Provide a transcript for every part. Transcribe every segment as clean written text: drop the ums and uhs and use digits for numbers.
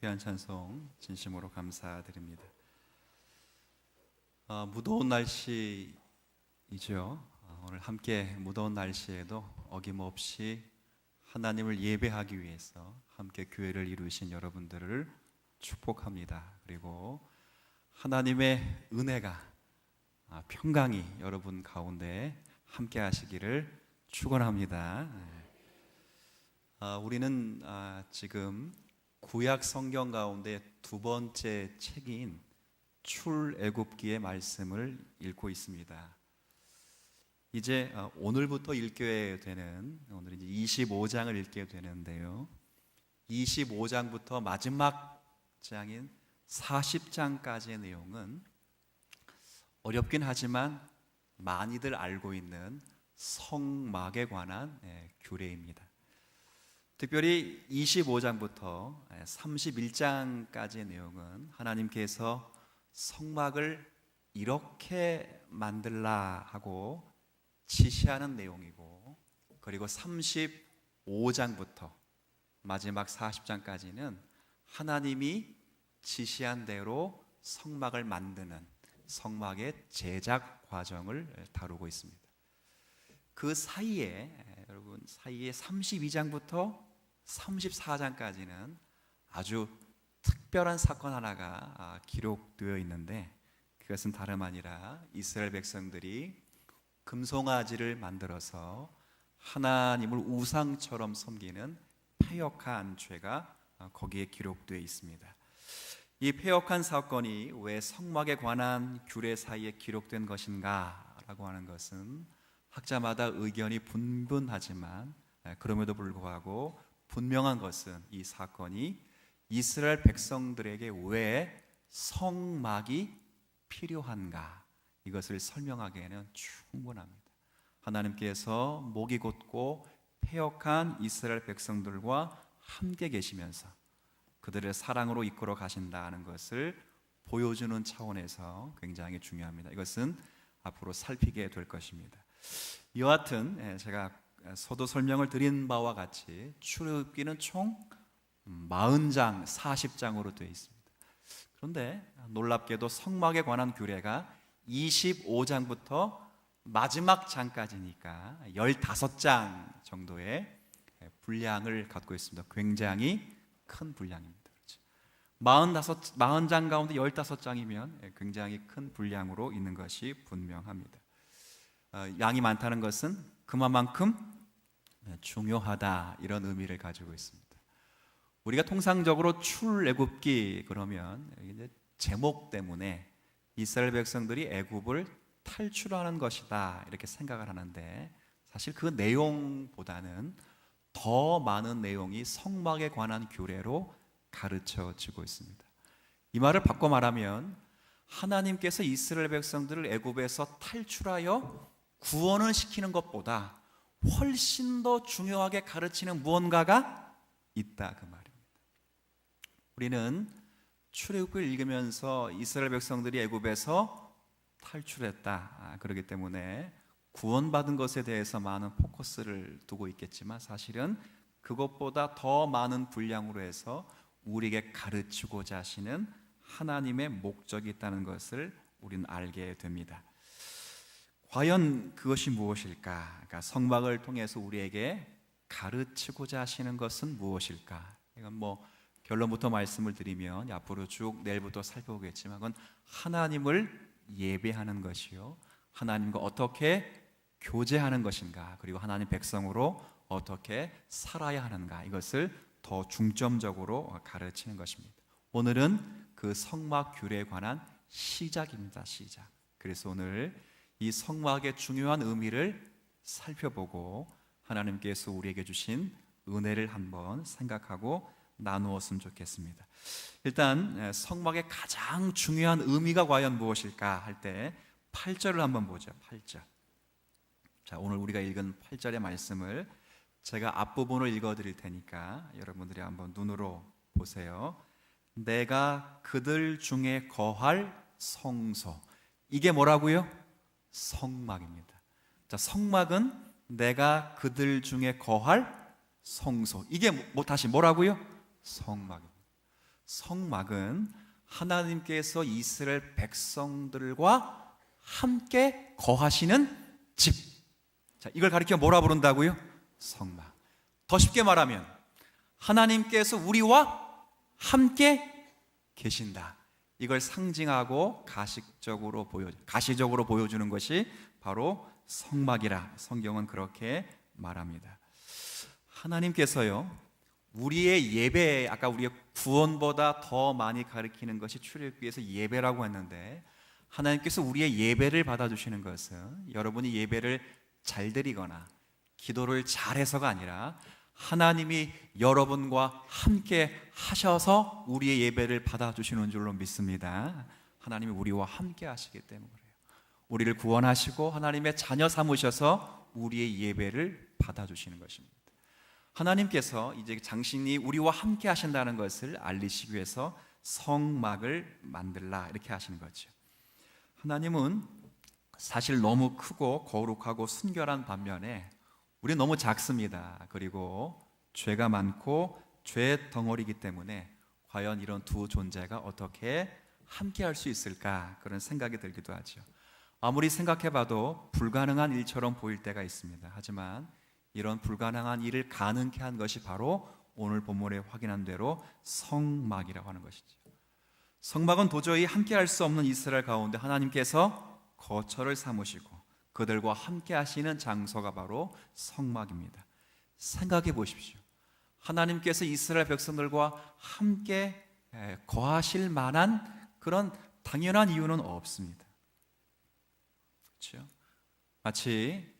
귀한 찬송 진심으로 감사드립니다. 무더운 날씨이죠. 오늘 함께 무더운 날씨에도 어김없이 하나님을 예배하기 위해서 함께 교회를 이루신 여러분들을 축복합니다. 그리고 하나님의 은혜가 평강이 여러분 가운데 함께 하시기를 축원합니다. 우리는 지금 구약 성경 가운데 두 번째 책인 출애굽기의 말씀을 읽고 있습니다. 이제 오늘부터 읽게 되는, 오늘 이제 25장을 읽게 되는데요, 25장부터 마지막 장인 40장까지의 내용은 어렵긴 하지만 많이들 알고 있는 성막에 관한 규례입니다. 특별히 25장부터 31장까지의 내용은 하나님께서 성막을 이렇게 만들라 하고 지시하는 내용이고, 그리고 35장부터 마지막 40장까지는 하나님이 지시한 대로 성막을 만드는 성막의 제작 과정을 다루고 있습니다. 그 사이에 여러분 32장부터 34장까지는 아주 특별한 사건 하나가 기록되어 있는데, 그것은 다름 아니라 이스라엘 백성들이 금송아지를 만들어서 하나님을 우상처럼 섬기는 패역한 죄가 거기에 기록되어 있습니다. 이 패역한 사건이 왜 성막에 관한 규례 사이에 기록된 것인가 라고 하는 것은 학자마다 의견이 분분하지만, 그럼에도 불구하고 분명한 것은 이 사건이 이스라엘 백성들에게 왜 성막이 필요한가, 이것을 설명하기에는 충분합니다. 하나님께서 목이 곧고 패역한 이스라엘 백성들과 함께 계시면서 그들의 사랑으로 이끌어 가신다는 것을 보여주는 차원에서 굉장히 중요합니다. 이것은 앞으로 살피게 될 것입니다. 여하튼 제가 서두 설명을 드린 바와 같이 출애굽기는 총 40장, 40장으로 되어 있습니다. 그런데 놀랍게도 성막에 관한 규례가 25장부터 마지막 장까지니까 15장 정도의 분량을 갖고 있습니다. 굉장히 큰 분량입니다. 40장 가운데 15장이면 굉장히 큰 분량으로 있는 것이 분명합니다. 양이 많다는 것은 그만큼 중요하다, 이런 의미를 가지고 있습니다. 우리가 통상적으로 출애굽기 그러면 이제 제목 때문에 이스라엘 백성들이 애굽을 탈출하는 것이다 이렇게 생각을 하는데, 사실 그 내용보다는 더 많은 내용이 성막에 관한 규례로 가르쳐지고 있습니다. 이 말을 바꿔 말하면 하나님께서 이스라엘 백성들을 애굽에서 탈출하여 구원을 시키는 것보다 훨씬 더 중요하게 가르치는 무언가가 있다, 그 말입니다. 우리는 출애굽기를 읽으면서 이스라엘 백성들이 애굽에서 탈출했다, 그렇기 때문에 구원받은 것에 대해서 많은 포커스를 두고 있겠지만, 사실은 그것보다 더 많은 분량으로 해서 우리에게 가르치고자 하시는 하나님의 목적이 있다는 것을 우리는 알게 됩니다. 과연 그것이 무엇일까? 그러니까 성막을 통해서 우리에게 가르치고자 하시는 것은 무엇일까? 이건 결론부터 말씀을 드리면 앞으로 쭉 내일부터 살펴보겠지만, 그건 하나님을 예배하는 것이요, 하나님과 어떻게 교제하는 것인가, 그리고 하나님 백성으로 어떻게 살아야 하는가, 이것을 더 중점적으로 가르치는 것입니다. 오늘은 그 성막 규례에 관한 시작입니다. 시작. 그래서 오늘 이 성막의 중요한 의미를 살펴보고 하나님께서 우리에게 주신 은혜를 한번 생각하고 나누었으면 좋겠습니다. 일단 성막의 가장 중요한 의미가 과연 무엇일까 할 때 8절을 한번 보죠. 8절. 자, 오늘 우리가 읽은 8절의 말씀을 제가 앞부분을 읽어드릴 테니까 여러분들이 한번 눈으로 보세요. 내가 그들 중에 거할 성소. 이게 뭐라고요? 성막입니다. 자, 성막은 내가 그들 중에 거할 성소. 이게 다시 뭐라고요? 성막입니다. 성막은 하나님께서 이스라엘 백성들과 함께 거하시는 집. 자, 이걸 가리켜 뭐라 부른다고요? 성막. 더 쉽게 말하면 하나님께서 우리와 함께 계신다. 이걸 상징하고 가시적으로 보여주는 것이 바로 성막이라 성경은 그렇게 말합니다. 하나님께서요, 우리의 예배, 아까 우리의 구원보다 더 많이 가리키는 것이 출애굽기에서 예배라고 했는데, 하나님께서 우리의 예배를 받아주시는 것은 여러분이 예배를 잘 드리거나 기도를 잘해서가 아니라 하나님이 여러분과 함께 하셔서 우리의 예배를 받아주시는 줄로 믿습니다. 하나님이 우리와 함께 하시기 때문에 그래요. 우리를 구원하시고 하나님의 자녀 삼으셔서 우리의 예배를 받아주시는 것입니다. 하나님께서 이제 당신이 우리와 함께 하신다는 것을 알리시기 위해서 성막을 만들라 이렇게 하시는 거죠. 하나님은 사실 너무 크고 거룩하고 순결한 반면에 우리는 너무 작습니다. 그리고 죄가 많고 죄의 덩어리이기 때문에 과연 이런 두 존재가 어떻게 함께 할 수 있을까, 그런 생각이 들기도 하죠. 아무리 생각해봐도 불가능한 일처럼 보일 때가 있습니다. 하지만 이런 불가능한 일을 가능케 한 것이 바로 오늘 본문에 확인한 대로 성막이라고 하는 것이죠. 성막은 도저히 함께 할 수 없는 이스라엘 가운데 하나님께서 거처를 삼으시고 그들과 함께 하시는 장소가 바로 성막입니다. 생각해 보십시오. 하나님께서 이스라엘 백성들과 함께 거하실 만한 그런 당연한 이유는 없습니다. 그렇죠? 마치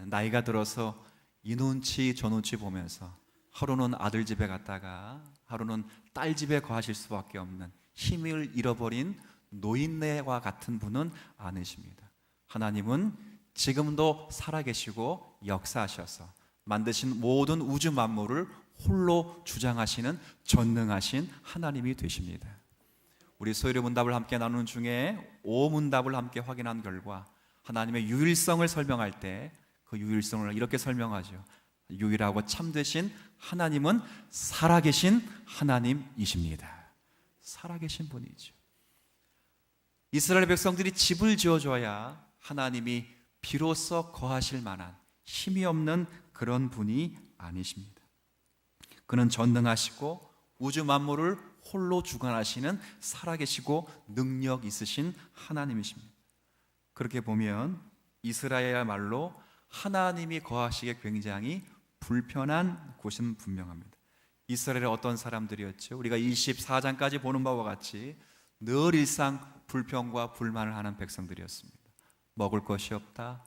나이가 들어서 이 눈치 저 눈치 보면서 하루는 아들 집에 갔다가 하루는 딸 집에 거하실 수밖에 없는 힘을 잃어버린 노인네와 같은 분은 아니십니다. 하나님은 지금도 살아계시고 역사하셔서 만드신 모든 우주 만물을 홀로 주장하시는 전능하신 하나님이 되십니다. 우리 소요리 문답을 함께 나누는 중에 5문답을 함께 확인한 결과 하나님의 유일성을 설명할 때 그 유일성을 이렇게 설명하죠. 유일하고 참되신 하나님은 살아계신 하나님이십니다. 살아계신 분이죠. 이스라엘 백성들이 집을 지어줘야 하나님이 비로소 거하실 만한 힘이 없는 그런 분이 아니십니다. 그는 전능하시고 우주 만물을 홀로 주관하시는 살아계시고 능력 있으신 하나님이십니다. 그렇게 보면 이스라엘야말로 하나님이 거하시기에 굉장히 불편한 곳은 분명합니다. 이스라엘의 어떤 사람들이었죠? 우리가 24장까지 보는 바와 같이 늘 일상 불평과 불만을 하는 백성들이었습니다. 먹을 것이 없다,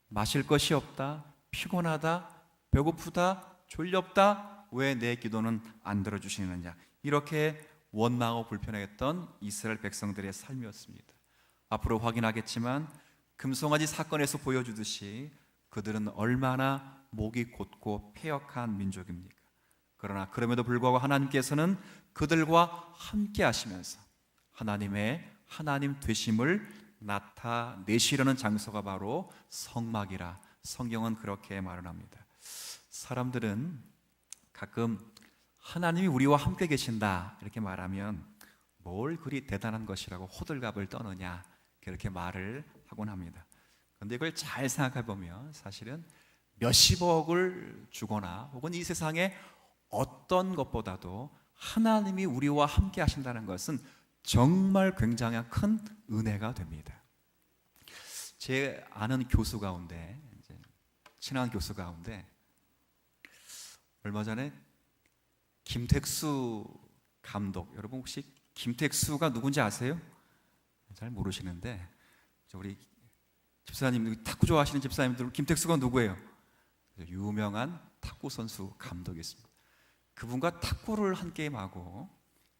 마실 것이 없다, 피곤하다, 배고프다, 졸렵다, 왜 내 기도는 안 들어주시느냐, 이렇게 원망하고 불편했던 이스라엘 백성들의 삶이었습니다. 앞으로 확인하겠지만 금송아지 사건에서 보여주듯이 그들은 얼마나 목이 곧고 패역한 민족입니까? 그러나 그럼에도 불구하고 하나님께서는 그들과 함께 하시면서 하나님의 하나님 되심을 나타내시려는 장소가 바로 성막이라 성경은 그렇게 말을 합니다. 사람들은 가끔 하나님이 우리와 함께 계신다 이렇게 말하면 뭘 그리 대단한 것이라고 호들갑을 떠느냐 그렇게 말을 하곤 합니다. 그런데 이걸 잘 생각해 보면 사실은 몇십억을 주거나 혹은 이 세상에 어떤 것보다도 하나님이 우리와 함께 하신다는 것은 정말 굉장히 큰 은혜가 됩니다. 제 아는 교수 가운데, 친한 교수 가운데 얼마 전에 김택수 감독, 여러분 혹시 김택수가 누군지 아세요? 잘 모르시는데 우리 집사님, 탁구 좋아하시는 집사님들, 김택수가 누구예요? 유명한 탁구 선수 감독이 있습니다. 그분과 탁구를 한 게임하고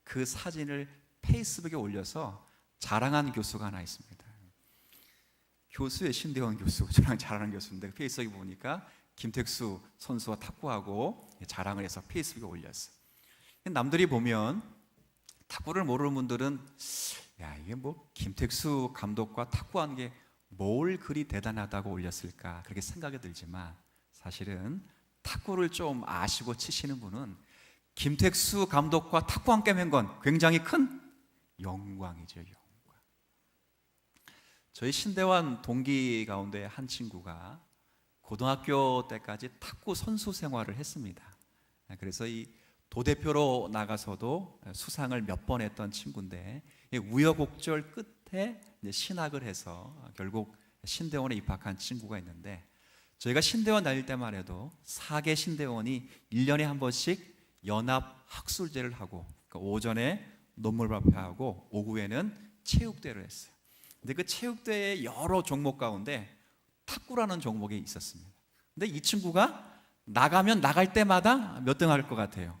그 사진을 페이스북에 올려서 자랑한 교수가 하나 있습니다. 교수의 신대원 교수, 저랑 잘하는 교수인데 페이스북에 보니까 김택수 선수와 탁구하고 자랑을 해서 페이스북에 올렸어요. 남들이 보면 탁구를 모르는 분들은 야, 이게 뭐 김택수 감독과 탁구하는 게 뭘 그리 대단하다고 올렸을까 그렇게 생각이 들지만 사실은 탁구를 좀 아시고 치시는 분은 김택수 감독과 탁구 함께 한 건 굉장히 큰 영광이죠. 영광. 저희 신대원 동기 가운데 한 친구가 고등학교 때까지 탁구 선수 생활을 했습니다. 그래서 이 도대표로 나가서도 수상을 몇 번 했던 친구인데, 우여곡절 끝에 이제 신학을 해서 결국 신대원에 입학한 친구가 있는데, 저희가 신대원 다닐 때만 해도 4개 신대원이 1년에 한 번씩 연합 학술제를 하고, 그러니까 오전에 논문 발표하고 오후에는 체육대회를 했어요. 근데 그 체육대회의 여러 종목 가운데 탁구라는 종목이 있었습니다. 근데 이 친구가 나가면 나갈 때마다 몇 등 할 것 같아요?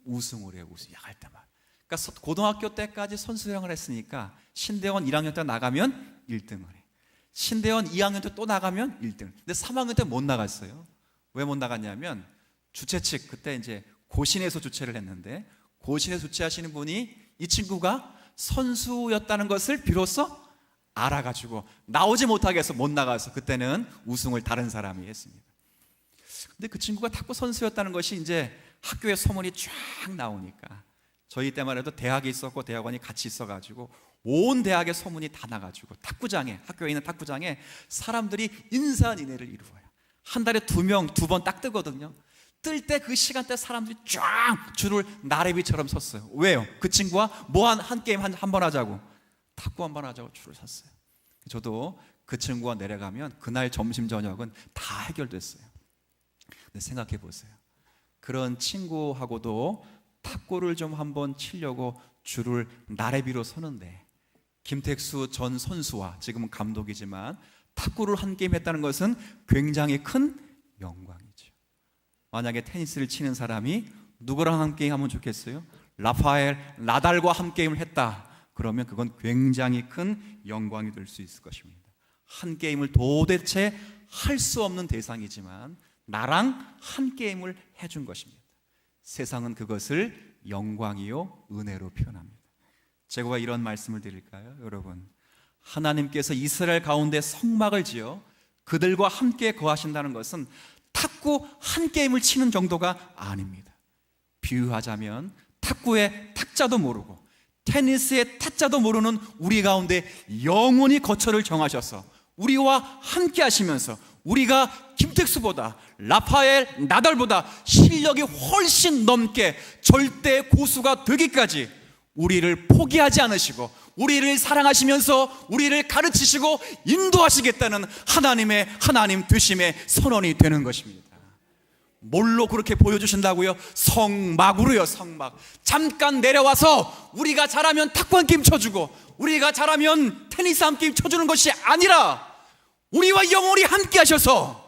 우승을 해요. 우승. 나갈 때마다. 그러니까 고등학교 때까지 선수생활을 했으니까 신대원 1학년 때 나가면 1등을 해. 신대원 2학년 때 또 나가면 1등. 근데 3학년 때 못 나갔어요. 왜 못 나갔냐면 주최 측, 그때 이제 고신에서 주최를 했는데, 고신에서 주최하시는 분이 이 친구가 선수였다는 것을 비로소 알아가지고 나오지 못하게 해서 못 나가서 그때는 우승을 다른 사람이 했습니다. 근데 그 친구가 탁구 선수였다는 것이 이제 학교에 소문이 쫙 나오니까, 저희 때만 해도 대학이 있었고 대학원이 같이 있어가지고 온 대학의 소문이 다 나가지고 탁구장에, 학교에 있는 탁구장에 사람들이 인산인해를 이루어요. 한 달에 2명, 2번 딱 뜨거든요. 뜰 때 그 시간대 사람들이 쫙 줄을 나래비처럼 섰어요. 왜요? 그 친구와 뭐 한 게임 한 번 하자고, 탁구 한 번 하자고 줄을 섰어요. 저도 그 친구가 내려가면 그날 점심 저녁은 다 해결됐어요. 근데 생각해 보세요. 그런 친구하고도 탁구를 좀 한번 치려고 줄을 나래비로 서는데, 김택수 전 선수와 지금은 감독이지만 탁구를 한 게임 했다는 것은 굉장히 큰 영광이죠. 만약에 테니스를 치는 사람이 누구랑 한 게임 하면 좋겠어요? 라파엘 나달과 한 게임을 했다. 그러면 그건 굉장히 큰 영광이 될 수 있을 것입니다. 한 게임을 도대체 할 수 없는 대상이지만 나랑 한 게임을 해준 것입니다. 세상은 그것을 영광이요 은혜로 표현합니다. 제가 이런 말씀을 드릴까요? 여러분, 하나님께서 이스라엘 가운데 성막을 지어 그들과 함께 거하신다는 것은 탁구 한 게임을 치는 정도가 아닙니다. 비유하자면 탁구의 탁자도 모르고 테니스의 타자도 모르는 우리 가운데 영원히 거처를 정하셔서 우리와 함께 하시면서 우리가 김택수보다, 라파엘 나달보다 실력이 훨씬 넘게 절대 고수가 되기까지 우리를 포기하지 않으시고 우리를 사랑하시면서 우리를 가르치시고 인도하시겠다는 하나님 되심의 선언이 되는 것입니다. 뭘로 그렇게 보여주신다고요? 성막으로요. 성막. 잠깐 내려와서 우리가 잘하면 탁구 한 게임 쳐주고 우리가 잘하면 테니스 한 게임 쳐주는 것이 아니라 우리와 영원히 함께 하셔서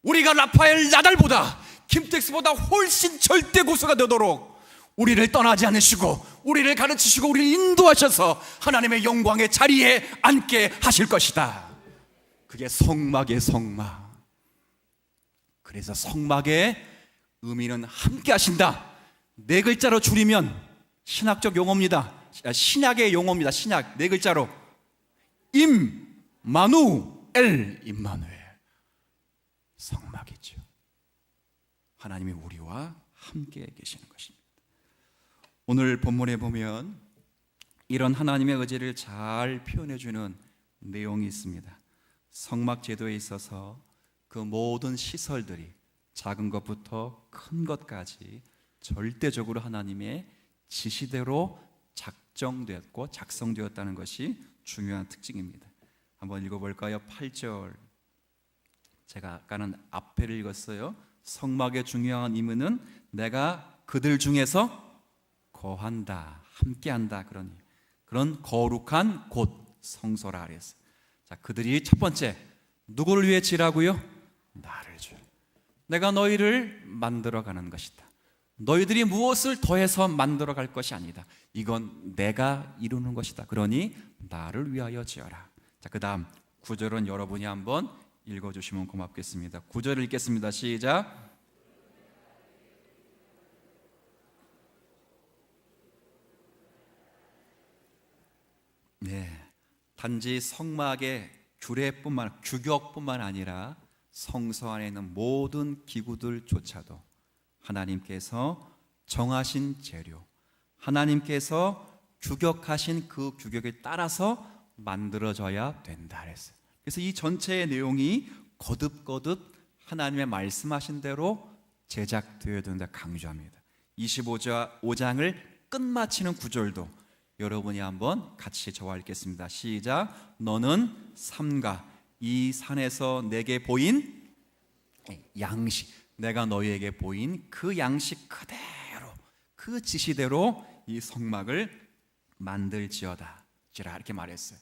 우리가 라파엘 나달보다 김택수보다 훨씬 절대 고수가 되도록 우리를 떠나지 않으시고 우리를 가르치시고 우리를 인도하셔서 하나님의 영광의 자리에 앉게 하실 것이다. 그게 성막의 성막. 그래서 성막의 의미는 함께 하신다. 4글자로 줄이면 신학적 용어입니다. 신약의 용어입니다. 신약 4글자로 임마누엘. 임마누엘. 성막이죠. 하나님이 우리와 함께 계시는 것입니다. 오늘 본문에 보면 이런 하나님의 의지를 잘 표현해 주는 내용이 있습니다. 성막 제도에 있어서 그 모든 시설들이 작은 것부터 큰 것까지 절대적으로 하나님의 지시대로 작정되었고 작성되었다는 것이 중요한 특징입니다. 한번 읽어볼까요? 8절. 제가 아까는 앞에를 읽었어요. 성막의 중요한 의미는 내가 그들 중에서 거한다, 함께한다, 그런 거룩한 곳 성소라 그랬어요. 자, 그들이 첫 번째 누구를 위해 지라고요? 나를 주. 내가 너희를 만들어가는 것이다. 너희들이 무엇을 더해서 만들어갈 것이 아니다. 이건 내가 이루는 것이다. 그러니 나를 위하여 지어라. 자, 그 다음 9절은 여러분이 한번 읽어주시면 고맙겠습니다. 9절을 읽겠습니다. 시작. 네, 단지 성막의 규격뿐만 아니라 성소 안에 있는 모든 기구들조차도 하나님께서 정하신 재료, 하나님께서 규격하신 그 규격에 따라서 만들어져야 된다 했어요. 그래서 이 전체의 내용이 거듭거듭 하나님의 말씀하신 대로 제작되어야 된다 강조합니다. 25장을 끝마치는 구절도 여러분이 한번 같이 저와 읽겠습니다. 시작. 너는 삼가 이 산에서 내게 보인 양식, 내가 너희에게 보인 그 양식 그대로, 그 지시대로 이 성막을 만들지어다 이렇게 말했어요.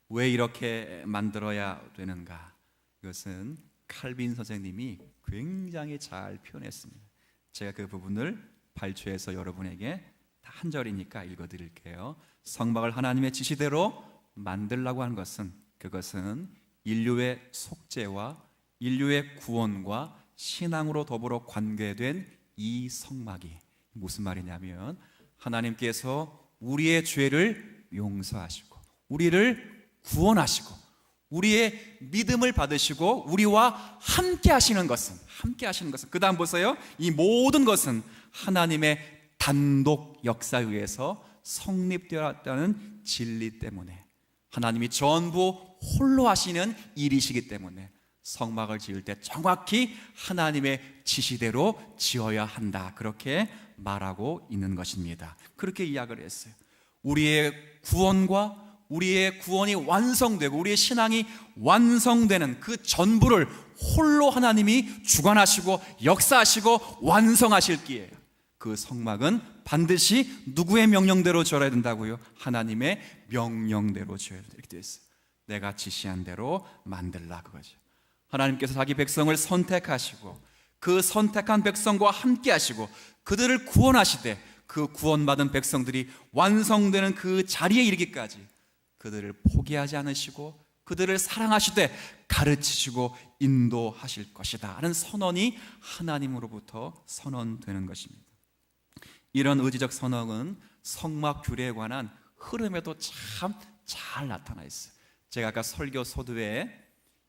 왜 이렇게 만들어야 되는가? 이것은 칼빈 선생님이 굉장히 잘 표현했습니다. 제가 그 부분을 발췌해서 여러분에게 한 절이니까 읽어드릴게요. 성막을 하나님의 지시대로 만들라고 하는 것은, 그것은 인류의 속죄와 인류의 구원과 신앙으로 더불어 관계된 이 성막이 무슨 말이냐면, 하나님께서 우리의 죄를 용서하시고 우리를 구원하시고 우리의 믿음을 받으시고 우리와 함께 하시는 것은, 그 다음 보세요. 이 모든 것은 하나님의 단독 역사에 의해서 성립되었다는 진리 때문에, 하나님이 전부 홀로 하시는 일이시기 때문에 성막을 지을 때 정확히 하나님의 지시대로 지어야 한다, 그렇게 말하고 있는 것입니다. 그렇게 이야기를 했어요. 우리의 구원과 우리의 구원이 완성되고 우리의 신앙이 완성되는 그 전부를 홀로 하나님이 주관하시고 역사하시고 완성하실 기에 그 성막은 반드시 누구의 명령대로 지어야 된다고요? 하나님의 명령대로 지어야 된다, 이렇게 되어 있어요. 내가 지시한 대로 만들라, 그거죠. 하나님께서 자기 백성을 선택하시고 그 선택한 백성과 함께 하시고 그들을 구원하시되 그 구원받은 백성들이 완성되는 그 자리에 이르기까지 그들을 포기하지 않으시고 그들을 사랑하시되 가르치시고 인도하실 것이다 하는 선언이 하나님으로부터 선언되는 것입니다. 이런 의지적 선언은 성막 규례에 관한 흐름에도 참 잘 나타나 있어요. 제가 아까 설교 소두에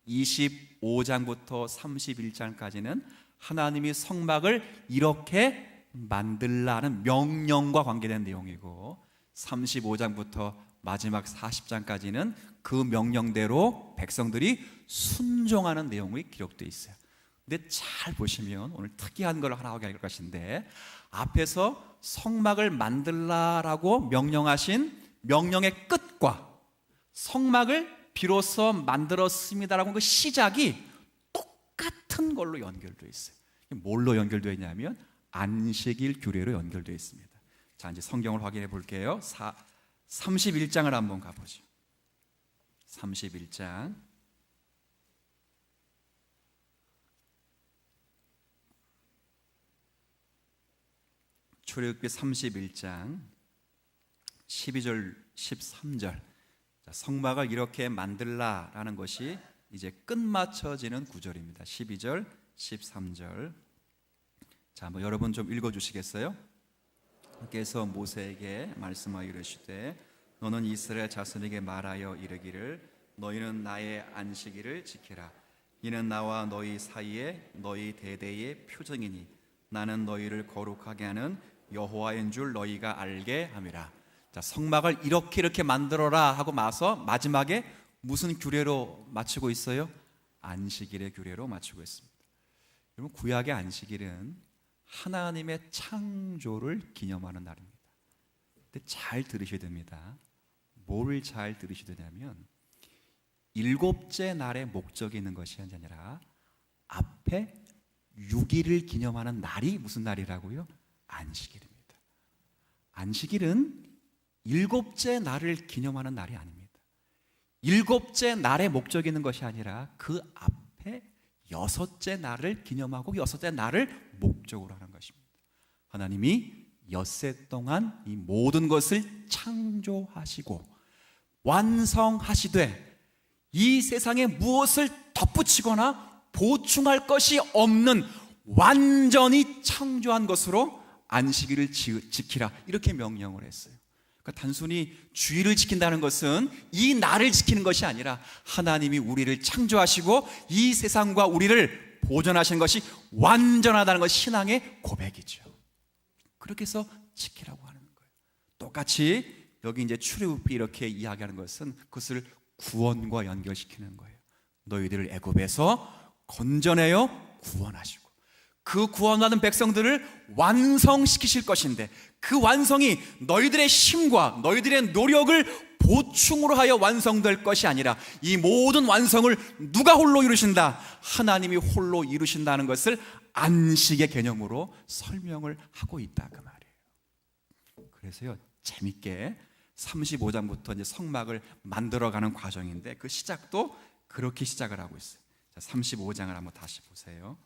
25장부터 31장까지는 하나님이 성막을 이렇게 만들라는 명령과 관계된 내용이고, 35장부터 마지막 40장까지는 그 명령대로 백성들이 순종하는 내용이 기록되어 있어요. 근데 잘 보시면 오늘 특이한 걸 하나 하게 할 것인데, 앞에서 성막을 만들라라고 명령하신 명령의 끝과 성막을 비로소 만들었습니다라고 그 시작이 똑같은 걸로 연결되어 있어요. 뭘로 연결되어 있냐면 안식일 규례로 연결되어 있습니다. 자, 이제 성경을 확인해 볼게요. 31장을 한번 가보죠. 31장 출애굽기 31장 12절 13절. 자, 성막을 이렇게 만들라라는 것이 이제 끝마쳐지는 구절입니다. 12절 13절. 자, 한번 여러분 좀 읽어주시겠어요? 하나님께서 모세에게 말씀하여 이르시되 너는 이스라엘 자손에게 말하여 이르기를 너희는 나의 안식일을 지키라. 이는 나와 너희 사이에 너희 대대의 표정이니 나는 너희를 거룩하게 하는 여호와인 줄 너희가 알게 함이라. 자, 성막을 이렇게 만들어라 하고 나서 마지막에 무슨 규례로 마치고 있어요? 안식일의 규례로 마치고 있습니다. 여러분, 구약의 안식일은 하나님의 창조를 기념하는 날입니다. 근데 잘 들으셔야 됩니다. 뭘 잘 들으셔야 되냐면, 일곱째 날의 목적이 있는 것이 아니라 앞에 6일을 기념하는 날이 무슨 날이라고요? 안식일입니다. 안식일은 일곱째 날을 기념하는 날이 아닙니다. 일곱째 날의 목적이 있는 것이 아니라 그 앞에 여섯째 날을 기념하고 여섯째 날을 목적으로 하는 것입니다. 하나님이 엿새 동안 이 모든 것을 창조하시고 완성하시되 이 세상에 무엇을 덧붙이거나 보충할 것이 없는 완전히 창조한 것으로 안식일을 지키라, 이렇게 명령을 했어요. 그러니까 단순히 주일을 지킨다는 것은 이 날을 지키는 것이 아니라 하나님이 우리를 창조하시고 이 세상과 우리를 보존하신 것이 완전하다는 것이 신앙의 고백이죠. 그렇게 해서 지키라고 하는 거예요. 똑같이 여기 이제 출애굽이 이렇게 이야기하는 것은 그것을 구원과 연결시키는 거예요. 너희들을 애굽에서 건져내어 구원하시고 그 구원받은 백성들을 완성시키실 것인데 그 완성이 너희들의 힘과 너희들의 노력을 보충으로 하여 완성될 것이 아니라 이 모든 완성을 누가 홀로 이루신다? 하나님이 홀로 이루신다는 것을 안식의 개념으로 설명을 하고 있다 그 말이에요. 그래서요 재밌게 35장부터 이제 성막을 만들어가는 과정인데 그 시작도 그렇게 시작을 하고 있어요. 자, 35장을 한번 다시 보세요.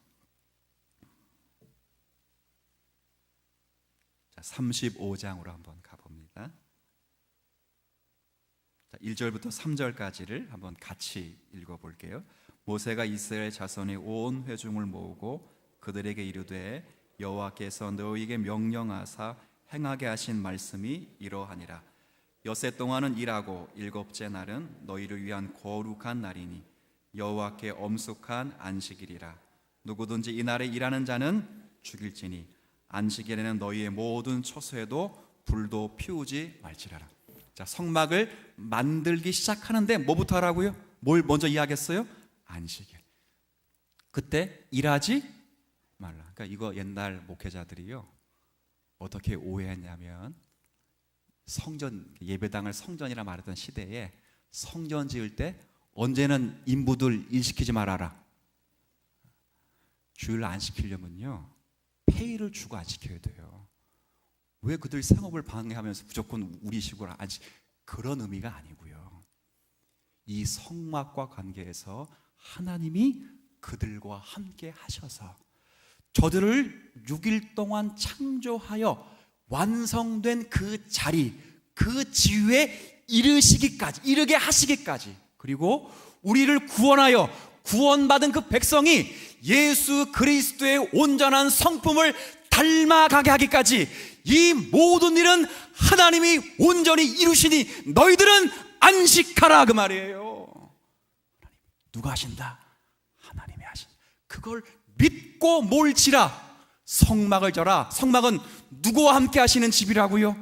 자, 35장으로 한번 가봅니다. 자, 1절부터 3절까지를 한번 같이 읽어볼게요. 모세가 이스라엘 자손의 온 회중을 모으고 그들에게 이르되 여호와께서 너희에게 명령하사 행하게 하신 말씀이 이러하니라. 엿새 동안은 일하고 일곱째 날은 너희를 위한 거룩한 날이니 여호와께 엄숙한 안식일이라. 누구든지 이날에 일하는 자는 죽일지니 안식일에는 너희의 모든 처소에도 불도 피우지 말지라라. 자, 성막을 만들기 시작하는데 뭐부터 하라고요? 뭘 먼저 이야기했어요? 안식일. 그때 일하지 말라. 그러니까 이거 옛날 목회자들이요 어떻게 오해했냐면 성전 예배당을 성전이라 말했던 시대에 성전 지을 때 언제는 인부들 일 시키지 말아라. 주일 안 시키려면요 페이를 주고 안 시켜야 돼요. 왜 그들 생업을 방해하면서 무조건 우리 식으로 안 시켜? 그런 의미가 아니고요. 이 성막과 관계에서 하나님이 그들과 함께 하셔서 저들을 6일 동안 창조하여 완성된 그 자리, 그 지위에 이르게 하시기까지, 그리고 우리를 구원하여 구원받은 그 백성이 예수 그리스도의 온전한 성품을 닮아가게 하기까지 이 모든 일은 하나님이 온전히 이루시니 너희들은 안식하라 그 말이에요. 누가 하신다? 하나님이 하신다. 그걸 믿고 몰지라. 성막을 져라. 성막은 누구와 함께 하시는 집이라고요?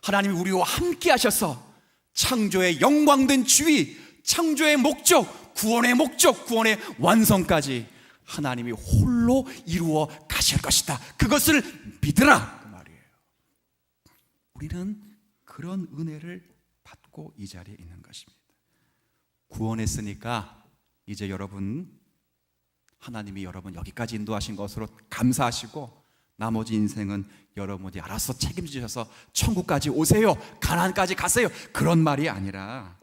하나님이 우리와 함께 하셔서 창조의 영광된 주의, 창조의 목적, 구원의 목적, 구원의 완성까지 하나님이 홀로 이루어 가실 것이다. 그것을 믿으라 그 말이에요. 우리는 그런 은혜를 받고 이 자리에 있는 것입니다. 구원했으니까 이제 여러분 하나님이 여러분 여기까지 인도하신 것으로 감사하시고 나머지 인생은 여러분이 알아서 책임지셔서 천국까지 오세요, 가나안까지 가세요, 그런 말이 아니라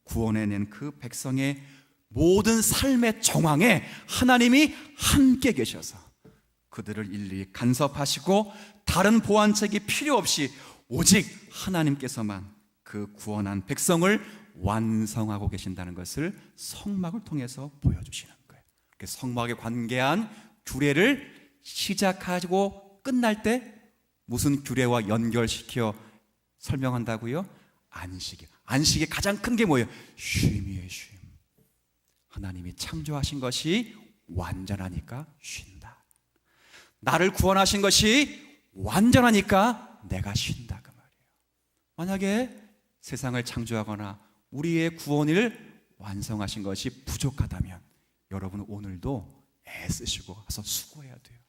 구원해낸 그 백성의 모든 삶의 정황에 하나님이 함께 계셔서 그들을 일일이 간섭하시고 다른 보완책이 필요 없이 오직 하나님께서만 그 구원한 백성을 완성하고 계신다는 것을 성막을 통해서 보여주시는 거예요. 성막에 관계한 규례를 시작하고 끝날 때 무슨 규례와 연결시켜 설명한다고요? 안식일. 안식의 가장 큰 게 뭐예요? 쉼이에요, 쉼. 하나님이 창조하신 것이 완전하니까 쉰다. 나를 구원하신 것이 완전하니까 내가 쉰다 그 말이에요. 만약에 세상을 창조하거나 우리의 구원을 완성하신 것이 부족하다면 여러분은 오늘도 애쓰시고 가서 수고해야 돼요.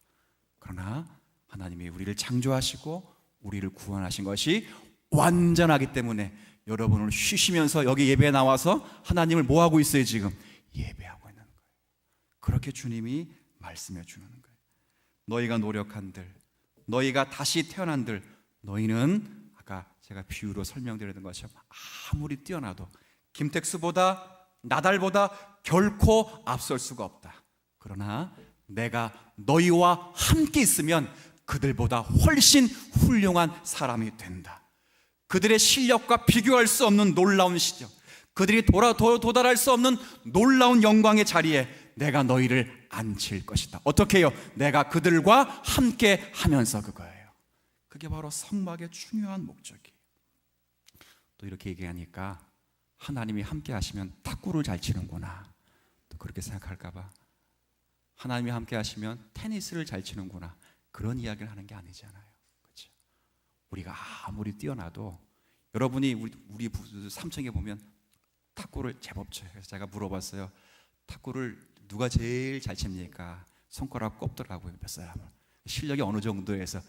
그러나 하나님이 우리를 창조하시고 우리를 구원하신 것이 완전하기 때문에 여러분을 쉬시면서 여기 예배에 나와서 하나님을 뭐 하고 있어요? 지금 예배하고 있는 거예요. 그렇게 주님이 말씀해 주는 거예요. 너희가 노력한들, 너희가 다시 태어난들, 너희는 아까 제가 비유로 설명드리는 것처럼 아무리 뛰어나도 김택수보다 나달보다 결코 앞설 수가 없다. 그러나 내가 너희와 함께 있으면 그들보다 훨씬 훌륭한 사람이 된다. 그들의 실력과 비교할 수 없는 놀라운 시적, 그들이 도달할 수 없는 놀라운 영광의 자리에 내가 너희를 앉힐 것이다. 어떻게 해요? 내가 그들과 함께 하면서 그거예요. 그게 바로 성막의 중요한 목적이에요. 또 이렇게 얘기하니까 하나님이 함께 하시면 탁구를 잘 치는구나, 또 그렇게 생각할까 봐. 하나님이 함께 하시면 테니스를 잘 치는구나, 그런 이야기를 하는 게 아니잖아요. 그렇죠? 우리가 아무리 뛰어나도 여러분이 우리 3층에 보면 탁구를 제법 쳐요. 그래서 제가 물어봤어요. 탁구를 누가 제일 잘 칩니까? 손가락 꼽더라고요. 몇 사람은. 실력이 어느 정도에서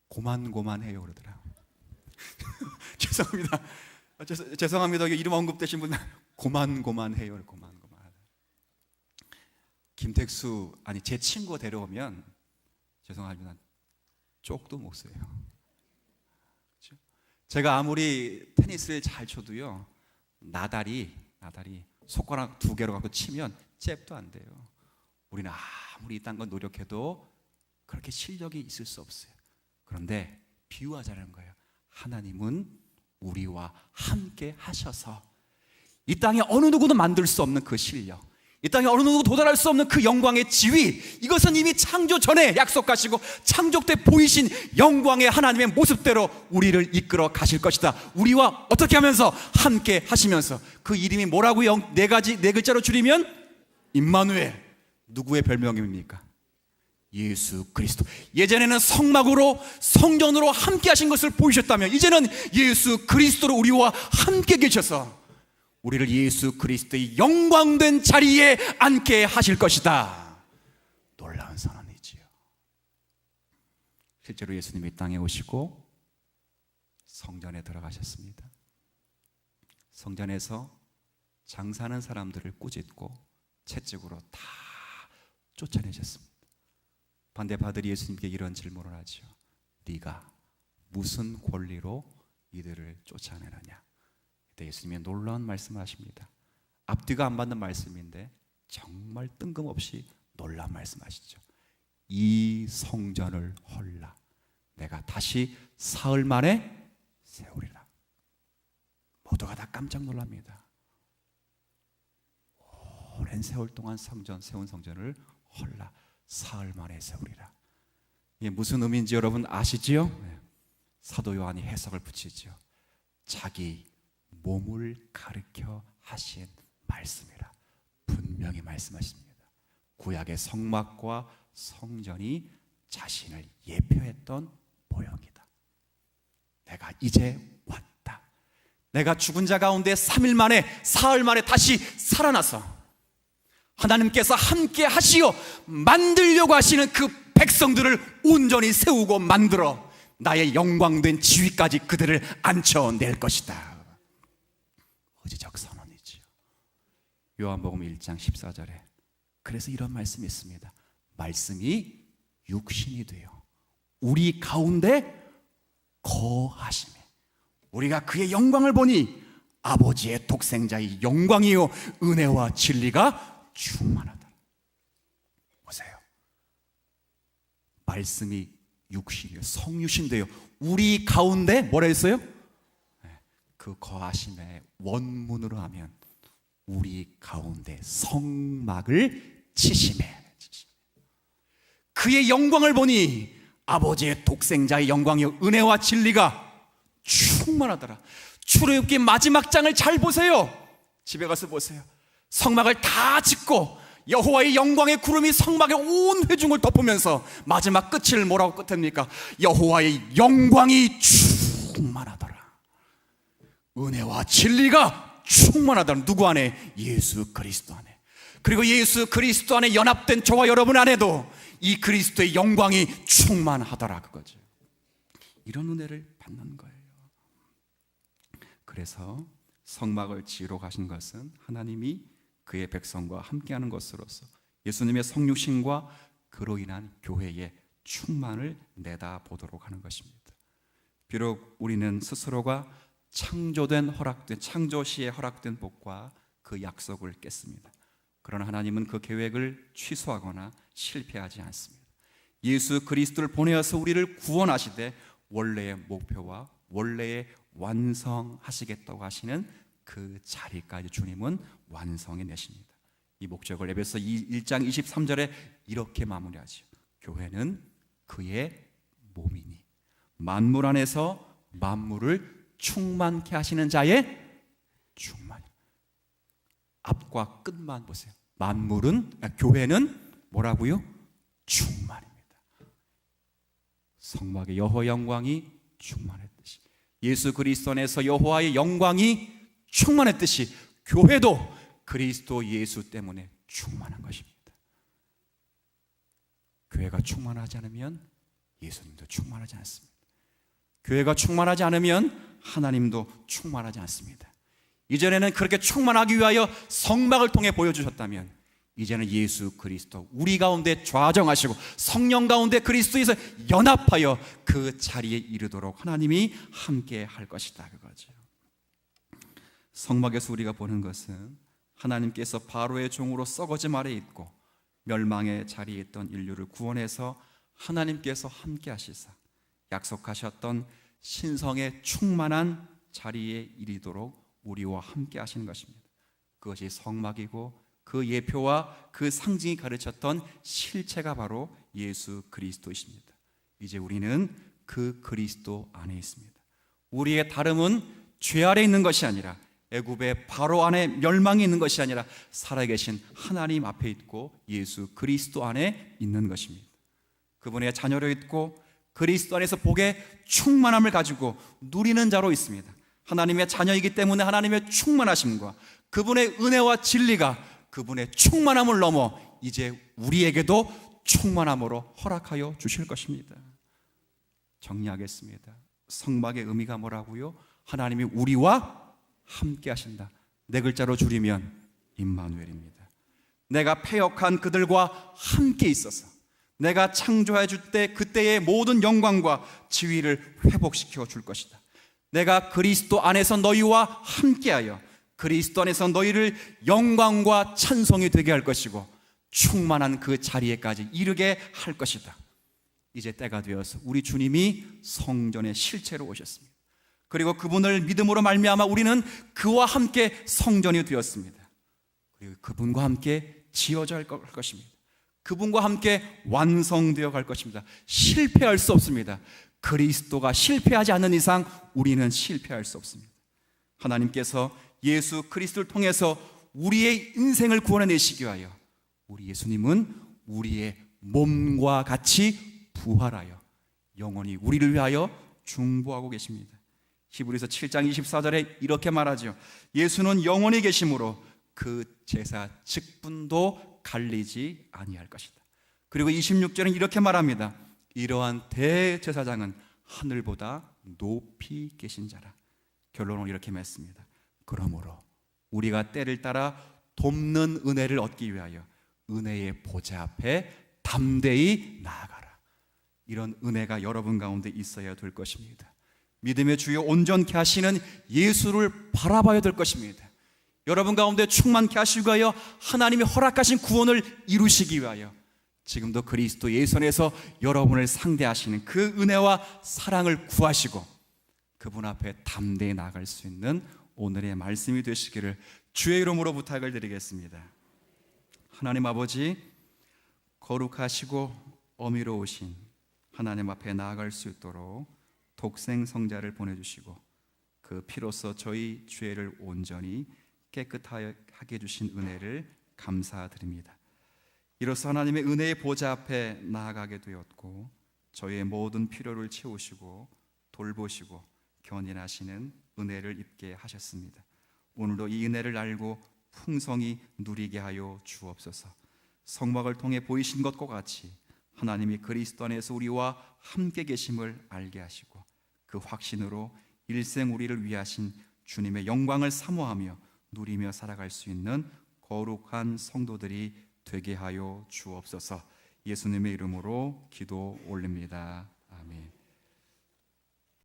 고만고만해요 그러더라고요. 죄송합니다. 죄송합니다. 이름 언급되신 분 고만고만해요. 고만고만. 김택수 아니 제 친구 데려오면 죄송합니다. 쪽도 못 써요. 그렇죠? 제가 아무리 테니스를 잘 쳐도요. 나다리 손가락 2개로 갖고 치면 잽도 안 돼요. 우리는 아무리 이딴 건 노력해도 그렇게 실력이 있을 수 없어요. 그런데 비유하자는 거예요. 하나님은 우리와 함께 하셔서 이 땅에 어느 누구도 만들 수 없는 그 실력, 이 땅에 어느 누구도 도달할 수 없는 그 영광의 지위, 이것은 이미 창조 전에 약속하시고 창조 때 보이신 영광의 하나님의 모습대로 우리를 이끌어 가실 것이다. 우리와 어떻게 하면서? 함께 하시면서. 그 이름이 뭐라고요? 네 글자로 줄이면 임마누엘. 누구의 별명입니까? 예수 그리스도. 예전에는 성막으로 성전으로 함께 하신 것을 보이셨다면 이제는 예수 그리스도로 우리와 함께 계셔서 우리를 예수 그리스도의 영광된 자리에 앉게 하실 것이다. 놀라운 선언이지요. 실제로 예수님이 땅에 오시고 성전에 들어가셨습니다. 성전에서 장사하는 사람들을 꾸짖고 채찍으로 다 쫓아내셨습니다. 반대파들이 예수님께 이런 질문을 하죠. 네가 무슨 권리로 이들을 쫓아내느냐? 그때 예수님이 놀라운 말씀을 하십니다. 앞뒤가 안 맞는 말씀인데 정말 뜬금없이 놀라운 말씀하시죠. 이 성전을 헐라 내가 다시 사흘 만에 세우리라. 모두가 다 깜짝 놀랍니다. 오랜 세월 동안 세운 성전을 헐라 사흘 만에 세우리라. 이게 무슨 의미인지 여러분 아시지요? 사도 요한이 해석을 붙이죠. 자기 몸을 가르쳐 하신 말씀이라. 분명히 말씀하십니다. 구약의 성막과 성전이 자신을 예표했던 모형이다. 내가 이제 왔다. 내가 죽은 자 가운데 3일 만에 사흘 만에 다시 살아나서 하나님께서 함께 하시어 만들려고 하시는 그 백성들을 온전히 세우고 만들어 나의 영광된 지위까지 그들을 앉혀낼 것이다. 의지적 선언이지요. 요한복음 1장 14절에 그래서 이런 말씀이 있습니다. 말씀이 육신이 되어 우리 가운데 거하시매 우리가 그의 영광을 보니 아버지의 독생자의 영광이요 은혜와 진리가 충만하다. 보세요. 말씀이 육신이요 성육신되어 우리 가운데 뭐라 했어요? 그 거하심의 원문으로 하면 우리 가운데 성막을 치심해. 그의 영광을 보니 아버지의 독생자의 영광이요 은혜와 진리가 충만하더라. 출애굽기 마지막 장을 잘 보세요. 집에 가서 보세요. 성막을 다 짓고 여호와의 영광의 구름이 성막의 온 회중을 덮으면서 마지막 끝을 뭐라고 끝합니까? 여호와의 영광이 충만하더라. 은혜와 진리가 충만하다는 누구 안에? 예수 그리스도 안에. 그리고 예수 그리스도 안에 연합된 저와 여러분 안에도 이 그리스도의 영광이 충만하더라 그거죠. 이런 은혜를 받는 거예요. 그래서 성막을 지으러 가신 것은 하나님이 그의 백성과 함께하는 것으로서 예수님의 성육신과 그로 인한 교회의 충만을 내다보도록 하는 것입니다. 비록 우리는 스스로가 창조시에 허락된 복과 그 약속을 깼습니다. 그러나 하나님은 그 계획을 취소하거나 실패하지 않습니다. 예수 그리스도를 보내어서 우리를 구원하시되 원래의 목표와 원래의 완성하시겠다고 하시는 그 자리까지 주님은 완성해 내십니다. 이 목적을 에베소 1장 23절에 이렇게 마무리하죠. 교회는 그의 몸이니 만물 안에서 만물을 충만케 하시는 자의 충만. 앞과 끝만 보세요. 교회는 뭐라고요? 충만입니다. 성막의 여호와 영광이 충만했다. 예수 그리스도 안에서 여호와의 영광이 충만했듯이 교회도 그리스도 예수 때문에 충만한 것입니다. 교회가 충만하지 않으면 예수님도 충만하지 않습니다. 교회가 충만하지 않으면 하나님도 충만하지 않습니다. 이전에는 그렇게 충만하기 위하여 성막을 통해 보여주셨다면 이제는 예수 그리스도 우리 가운데 좌정하시고 성령 가운데 그리스도에서 연합하여 그 자리에 이르도록 하나님이 함께 할 것이다, 그거죠. 성막에서 우리가 보는 것은 하나님께서 바로의 종으로 썩어짐 아래 있고 멸망의 자리에 있던 인류를 구원해서 하나님께서 함께 하시사 약속하셨던 신성의 충만한 자리에 이르도록 우리와 함께 하시는 것입니다. 그것이 성막이고 그 예표와 그 상징이 가르쳤던 실체가 바로 예수 그리스도이십니다. 이제 우리는 그 그리스도 안에 있습니다. 우리의 다름은 죄 아래 있는 것이 아니라 애굽의 바로 안에 멸망이 있는 것이 아니라 살아계신 하나님 앞에 있고 예수 그리스도 안에 있는 것입니다. 그분의 자녀로 있고 그리스도 안에서 복의 충만함을 가지고 누리는 자로 있습니다. 하나님의 자녀이기 때문에 하나님의 충만하심과 그분의 은혜와 진리가 그분의 충만함을 넘어 이제 우리에게도 충만함으로 허락하여 주실 것입니다. 정리하겠습니다. 성막의 의미가 뭐라고요? 하나님이 우리와 함께 하신다. 네 글자로 줄이면 임마누엘입니다. 내가 패역한 그들과 함께 있어서 내가 창조해 줄 때 그때의 모든 영광과 지위를 회복시켜 줄 것이다. 내가 그리스도 안에서 너희와 함께하여 그리스도 안에서 너희를 영광과 찬송이 되게 할 것이고 충만한 그 자리에까지 이르게 할 것이다. 이제 때가 되어서 우리 주님이 성전의 실체로 오셨습니다. 그리고 그분을 믿음으로 말미암아 우리는 그와 함께 성전이 되었습니다. 그리고 그분과 함께 지어져 갈 것입니다. 그분과 함께 완성되어 갈 것입니다. 실패할 수 없습니다. 그리스도가 실패하지 않는 이상 우리는 실패할 수 없습니다. 하나님께서 예수 그리스도를 통해서 우리의 인생을 구원해내시기 위하여 우리 예수님은 우리의 몸과 같이 부활하여 영원히 우리를 위하여 중보하고 계십니다. 히브리서 7장 24절에 이렇게 말하죠. 예수는 영원히 계심으로 그 제사 직분도 갈리지 아니할 것이다. 그리고 26절은 이렇게 말합니다. 이러한 대제사장은 하늘보다 높이 계신 자라. 결론을 이렇게 맺습니다. 그러므로 우리가 때를 따라 돕는 은혜를 얻기 위하여 은혜의 보좌 앞에 담대히 나아가라. 이런 은혜가 여러분 가운데 있어야 될 것입니다. 믿음의 주요 온전케 하시는 예수를 바라봐야 될 것입니다. 여러분 가운데 충만케 하시기 위하여 하나님이 허락하신 구원을 이루시기 위하여 지금도 그리스도 예수 안에서 여러분을 상대하시는 그 은혜와 사랑을 구하시고 그분 앞에 담대히 나아갈 수 있는 오늘의 말씀이 되시기를 주의 이름으로 부탁을 드리겠습니다. 하나님 아버지, 거룩하시고 어미로우신 하나님 앞에 나아갈 수 있도록 독생 성자를 보내주시고 그 피로써 저희 죄를 온전히 깨끗하게 해주신 은혜를 감사드립니다. 이로써 하나님의 은혜의 보좌 앞에 나아가게 되었고 저희의 모든 필요를 채우시고 돌보시고 견인하시는 은혜를 입게 하셨습니다. 오늘도 이 은혜를 알고 풍성히 누리게 하여 주옵소서. 성막을 통해 보이신 것과 같이 하나님이 그리스도 안에서 우리와 함께 계심을 알게 하시고 그 확신으로 일생 우리를 위하신 주님의 영광을 사모하며 누리며 살아갈 수 있는 거룩한 성도들이 되게 하여 주옵소서. 예수님의 이름으로 기도 올립니다.